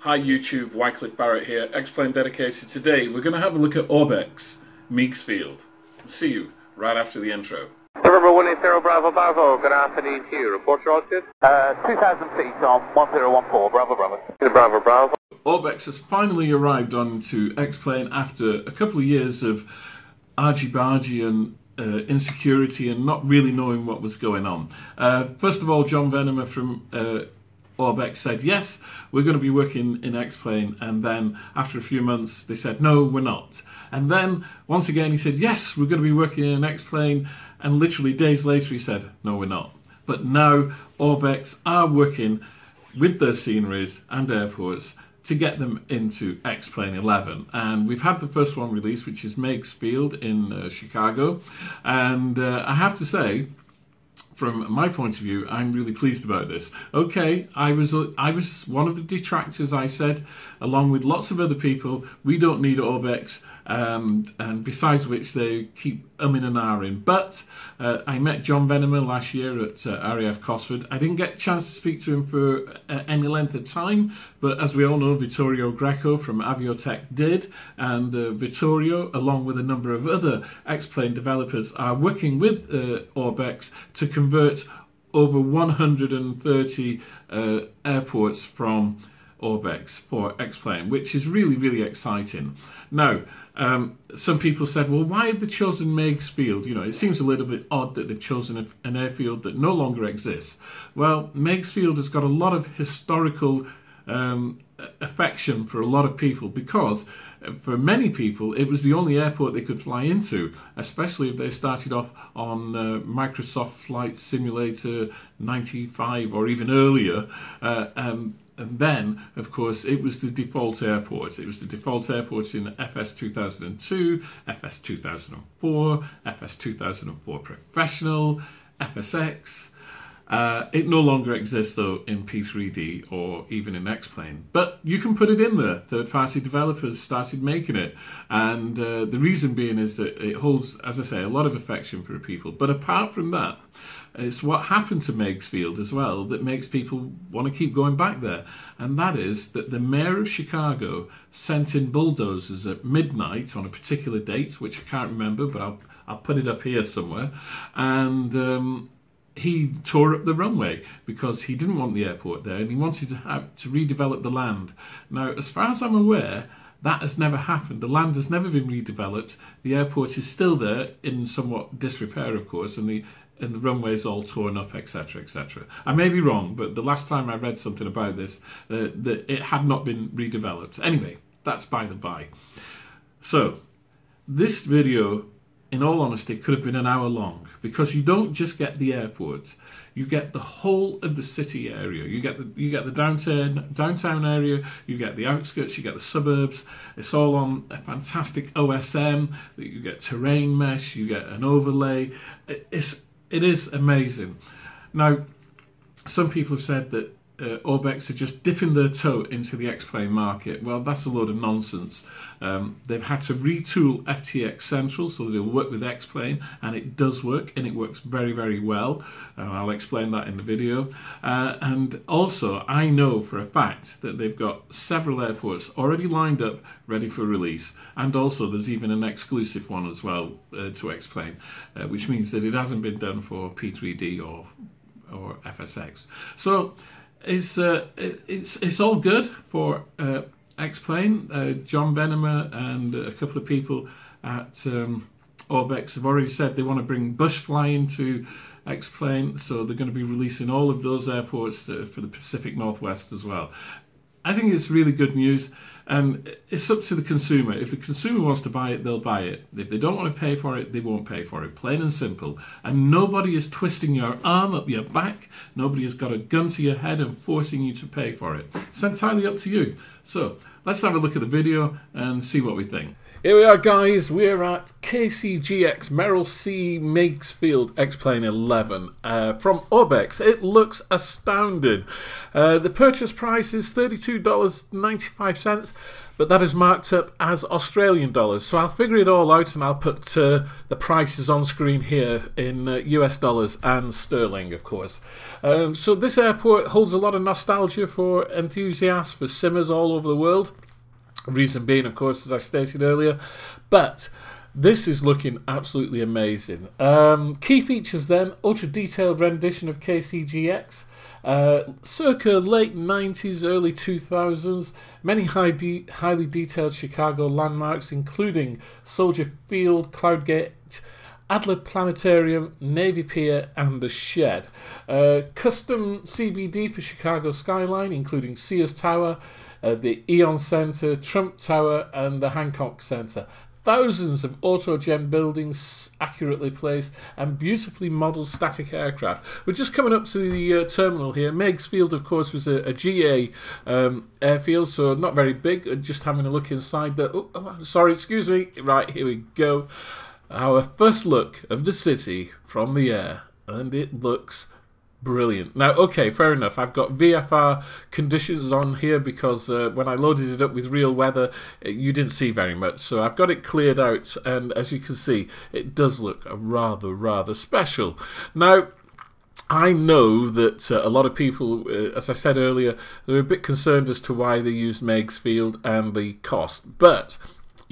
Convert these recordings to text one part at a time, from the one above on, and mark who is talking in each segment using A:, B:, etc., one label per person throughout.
A: Hi YouTube, Wycliffe Barrett here, Xplane dedicated. Today we're going to have a look at ORBX, Meigs Field. See you right after the intro.
B: November 180 Bravo Bravo, good afternoon to you. Report your altitude? 2,000 feet on 1014, Bravo Bravo. Bravo Bravo.
A: ORBX has finally arrived onto Xplane after a couple of years of argy-bargy and insecurity and not really knowing what was going on. First of all, John Venemer from ORBX said, yes, we're going to be working in Xplane, and then after a few months they said, no, we're not. And then once again he said, yes, we're going to be working in Xplane, and literally days later he said, no, we're not. But now ORBX are working with their sceneries and airports to get them into Xplane 11, and we've had the first one released, which is Meigs Field in Chicago, and I have to say, from my point of view, I'm really pleased about this. Okay, I was one of the detractors. I said, along with lots of other people, we don't need ORBX, and besides which they keep umming and ahhing. But I met John Venemer last year at RAF Cosford. I didn't get a chance to speak to him for any length of time, but as we all know, Vittorio Greco from Aviotech did, and Vittorio, along with a number of other Xplane developers, are working with ORBX to convert over 130 airports from ORBX for Xplane, which is really, really exciting. Now, some people said, well, why have they chosen Meigs Field? You know, it seems a little bit odd that they've chosen an airfield that no longer exists. Well, Meigs Field has got a lot of historical affection for a lot of people, because for many people it was the only airport they could fly into, especially if they started off on Microsoft Flight Simulator 95 or even earlier, and then of course it was the default airport. It was the default airport in FS 2002, FS 2004, FS 2004 Professional, FSX. It no longer exists though in P3D or even in Xplane, but you can put it in there. Third-party developers started making it, and the reason being is that it holds, as I say, a lot of affection for people. But apart from that, it's what happened to Meigs Field as well that makes people want to keep going back there, and that is that the mayor of Chicago sent in bulldozers at midnight on a particular date, which I can't remember, but I'll put it up here somewhere, and he tore up the runway because he didn't want the airport there, and he wanted to redevelop the land. Now, as far as I'm aware, that has never happened. The land has never been redeveloped. The airport is still there in somewhat disrepair, of course, and the runway is all torn up, etc., etc. I may be wrong, but the last time I read something about this, that it had not been redeveloped. Anyway, that's by the by. So, this video, in all honesty, could have been an hour long, because you don't just get the airport, you get the whole of the city area. You get the downtown area, you get the outskirts, you get the suburbs. It's all on a fantastic OSM. You get terrain mesh, you get an overlay. It is amazing. Now, some people have said that ORBX are just dipping their toe into the Xplane market. Well, that's a load of nonsense. They've had to retool FTX Central so that it'll work with Xplane, and it does work, and it works very, very well. I'll explain that in the video. And also, I know for a fact that they've got several airports already lined up, ready for release, and also there's even an exclusive one as well to Xplane, which means that it hasn't been done for P3D or FSX. So it's all good for Xplane. John Venemer and a couple of people at ORBX have already said they want to bring bush flying to Xplane, so they're going to be releasing all of those airports for the Pacific Northwest as well. I think it's really good news. It's up to the consumer. If the consumer wants to buy it, they'll buy it. If they don't want to pay for it, they won't pay for it. Plain and simple. And nobody is twisting your arm up your back. Nobody has got a gun to your head and forcing you to pay for it. It's entirely up to you. So, let's have a look at the video and see what we think. Here we are, guys. We're at KCGX Merrill C Meigs Field Xplane 11 from ORBX. It looks astounding. The purchase price is $32.95, but that is marked up as Australian dollars. So I'll figure it all out and I'll put the prices on screen here in US dollars and sterling, of course. So this airport holds a lot of nostalgia for enthusiasts, for simmers all over the world. Reason being, of course, as I stated earlier, but this is looking absolutely amazing. Key features then: ultra detailed rendition of KCGX, circa late 90s, early 2000s, many highly detailed Chicago landmarks, including Soldier Field, Cloud Gate, Adler Planetarium, Navy Pier, and the Shed. Custom CBD for Chicago skyline, including Sears Tower, the Eon Center, Trump Tower, and the Hancock Center. Thousands of autogen buildings accurately placed and beautifully modelled static aircraft. We're just coming up to the terminal here. Meigs Field, of course, was a GA airfield, so not very big. Just having a look inside there. Oh, sorry, excuse me. Right, here we go. Our first look of the city from the air, and it looks brilliant. Now, okay, fair enough. I've got VFR conditions on here because when I loaded it up with real weather, you didn't see very much. So I've got it cleared out, and as you can see, it does look rather special. Now, I know that a lot of people, as I said earlier, they're a bit concerned as to why they use Meigs Field and the cost, but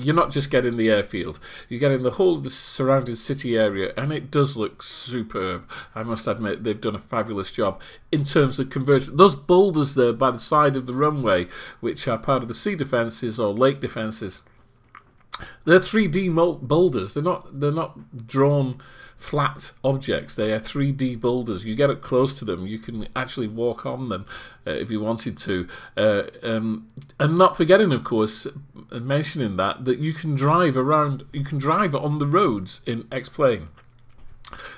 A: you're not just getting the airfield, you're getting the whole of the surrounding city area, and it does look superb. I must admit, they've done a fabulous job in terms of conversion. Those boulders there by the side of the runway, which are part of the sea defences or lake defences, they're 3D boulders. They're not drawn flat objects. They are 3D boulders. You get up close to them, you can actually walk on them if you wanted to. And not forgetting, of course, mentioning that you can drive around, you can drive on the roads in Xplane.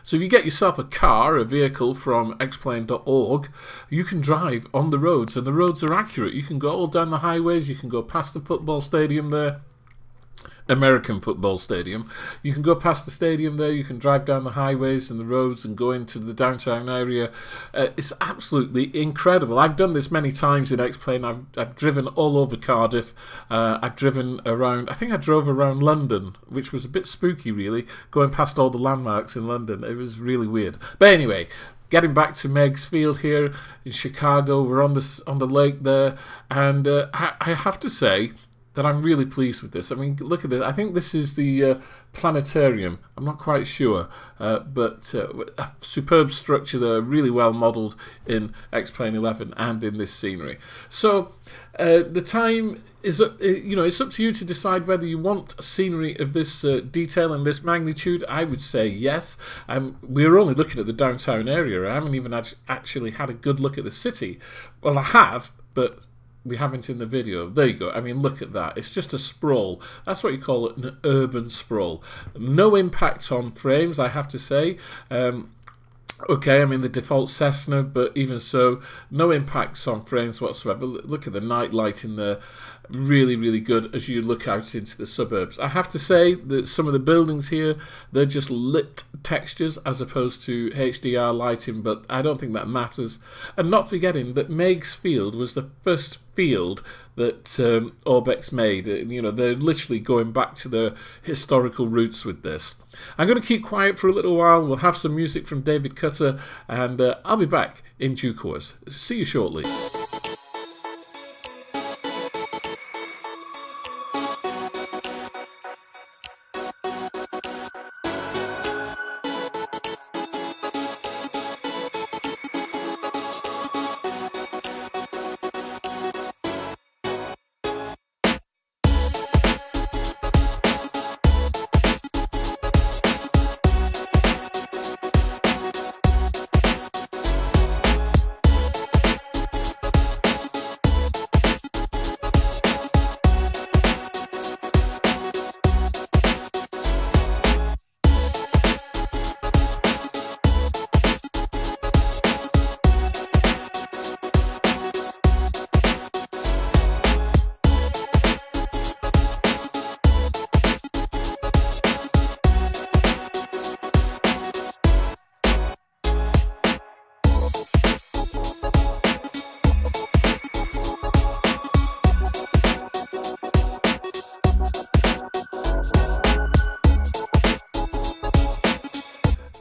A: So if you get yourself a car, a vehicle from xplane.org, you can drive on the roads, and the roads are accurate. You can go all down the highways, you can go past the football stadium there, American football stadium. You can go past the stadium there, you can drive down the highways and the roads and go into the downtown area. It's absolutely incredible. I've done this many times in Xplane. I've driven all over Cardiff. I've driven around, I think I drove around London, which was a bit spooky really, going past all the landmarks in London. It was really weird. But anyway, getting back to Meigs Field here in Chicago, we're on the lake there, and I have to say that I'm really pleased with this. I mean, look at this. I think this is the planetarium. I'm not quite sure, but a superb structure there, really well modelled in Xplane 11 and in this scenery. So the time is, it's up to you to decide whether you want scenery of this detail and this magnitude. I would say yes. We're only looking at the downtown area. I haven't even actually had a good look at the city. Well, I have, but we haven't in the video. There you go. I mean, look at that. It's just a sprawl. That's what you call it, an urban sprawl. No impact on frames, I have to say. Okay, I mean the default Cessna, but even so, no impacts on frames whatsoever. Look at the night light in there. Really good as you look out into the suburbs. I have to say that some of the buildings here, they're just lit textures as opposed to HDR lighting, but I don't think that matters. And not forgetting that Meigs Field was the first field that ORBX made. They're literally going back to their historical roots with this. I'm going to keep quiet for a little while. We'll have some music from David Cutter, and I'll be back in due course. See you shortly.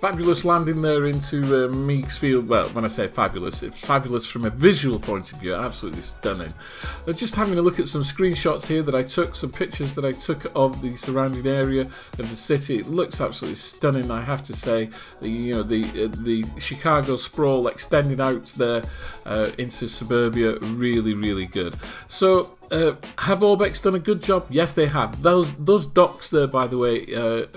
A: fabulous landing there into Meigs Field. Well, when I say fabulous, it's fabulous from a visual point of view, absolutely stunning. Just having a look at some screenshots here that I took, some pictures that I took of the surrounding area of the city. It looks absolutely stunning, I have to say. The Chicago sprawl extending out there into suburbia, really, really good. So, have ORBX done a good job? Yes, they have. Those docks there, by the way,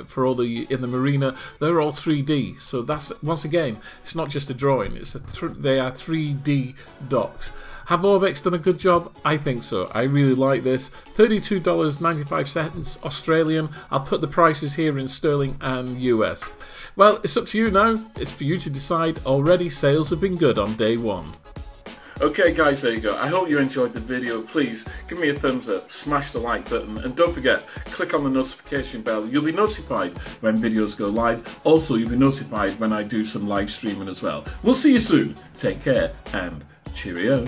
A: for all in the marina, they're all 3D. So that's, once again, it's not just a drawing. They are 3D docks. Have ORBX done a good job? I think so. I really like this. $32.95 Australian. I'll put the prices here in sterling and US. Well, it's up to you now. It's for you to decide. Already, sales have been good on day one. Okay guys, there you go. I hope you enjoyed the video. Please give me a thumbs up, smash the like button, and don't forget, click on the notification bell. You'll be notified when videos go live. Also, you'll be notified when I do some live streaming as well. We'll see you soon. Take care and cheerio.